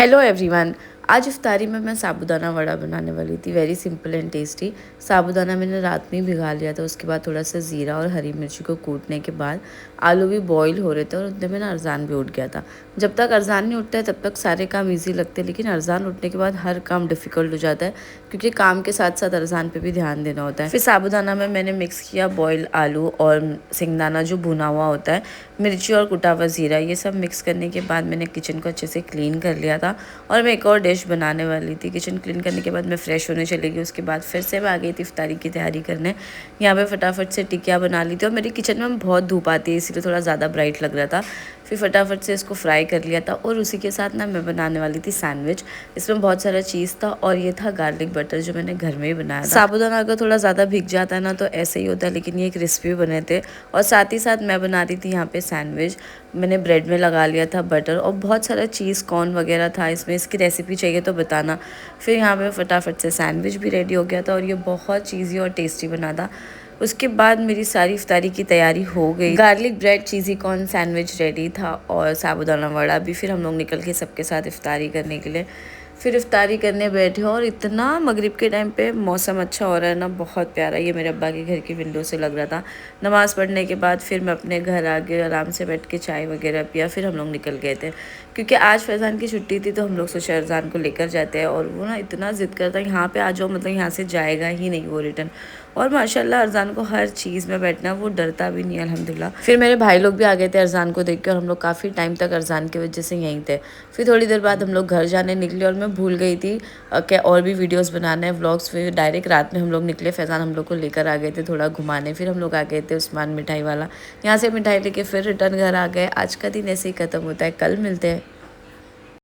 Hello everyone. आज इफ्तारी में मैं साबूदाना वड़ा बनाने वाली थी। Very simple and tasty. साबूदाना मैंने रात में ही भिगा लिया था। उसके बाद थोड़ा सा ज़ीरा और हरी मिर्ची को कूटने के बाद आलू भी बॉईल हो रहे थे और उतने में ना अरज़ान भी उठ गया था। जब तक अरज़ान नहीं उठता है तब तक सारे काम ईजी लगते हैं, लेकिन अरज़ान उठने के बाद हर काम डिफ़िकल्ट हो जाता है, क्योंकि काम के साथ साथ अरज़ान पर भी ध्यान देना होता है। फिर साबूदाना में मैंने मिक्स किया बॉयल आलू और सिंगदाना जो भुना हुआ होता है, मिर्ची और कुटा हुआ ज़ीरा। ये सब मिक्स करने के बाद मैंने किचन को अच्छे से क्लीन कर लिया था और मैं एक और डिश बनाने वाली थी। किचन क्लीन करने के बाद मैं फ़्रेश होने चली गई। उसके बाद फिर से मैं आ गई थी इफ्तारी की तैयारी करने। यहाँ पे फटाफट से टिकिया बना ली थी और मेरी किचन में बहुत धूप आती है, इसीलिए थोड़ा ज़्यादा ब्राइट लग रहा था। फिर फटाफट से इसको फ्राई कर लिया था और उसी के साथ ना मैं बनाने वाली थी सैंडविच। इसमें बहुत सारा चीज़ था और ये था गार्लिक बटर जो मैंने घर में ही बनाया था। साबूदाना अगर थोड़ा ज़्यादा भीग जाता है ना तो ऐसे ही होता है, लेकिन ये क्रिस्पी बने थे। और साथ ही साथ मैं बना रही थी यहाँ पे सैंडविच। मैंने ब्रेड में लगा लिया था बटर और बहुत सारा चीज़ कॉर्न वगैरह था इसमें। इसकी रेसिपी चाहिए तो बताना। फिर यहाँ पे फटाफट से सैंडविच भी रेडी हो गया था और ये बहुत चीज़ी और टेस्टी बना था। उसके बाद मेरी सारी इफ्तारी की तैयारी हो गई। गार्लिक ब्रेड, चीज़ी कॉर्न सैंडविच रेडी था और साबूदाना वड़ा भी। फिर हम लोग निकल के सबके साथ इफ्तारी करने के लिए फिर इफ्तारी करने बैठे और इतना मगरिब के टाइम पे मौसम अच्छा हो रहा है ना, बहुत प्यारा। ये मेरे अब्बा के घर की विंडो से लग रहा था। नमाज़ पढ़ने के बाद फिर मैं अपने घर आ गए, आराम से बैठ के चाय वगैरह पिया। फिर हम लोग निकल गए थे, क्योंकि आज फैज़ान की छुट्टी थी तो हम लोग सोचे अरज़ान को लेकर जाते हैं। और वो ना इतना ज़िद करता है यहाँ पे आ जाओ, मतलब यहाँ से जाएगा ही नहीं वो रिटर्न। और माशाल्लाह अरज़ान को हर चीज़ में बैठना, वो डरता भी नहीं अल्हम्दुलिल्लाह। फिर मेरे भाई लोग भी आ गए थे अरज़ान को देख के और हम लोग काफ़ी टाइम तक अरज़ान की वजह से यहीं थे। फिर थोड़ी देर बाद हम लोग घर जाने निकले और मैं भूल गई थी कि और भी वीडियोस बनाना है, व्लॉग्स। फिर डायरेक्ट रात में हम लोग निकले। फैज़ान हम लोग को लेकर आ गए थे थोड़ा घुमाने। फिर हम लोग आ गए थे उस्मान मिठाई वाला। यहाँ से मिठाई लेके फिर रिटर्न घर आ गए। आज का दिन ऐसे ही ख़त्म होता है। कल मिलते हैं।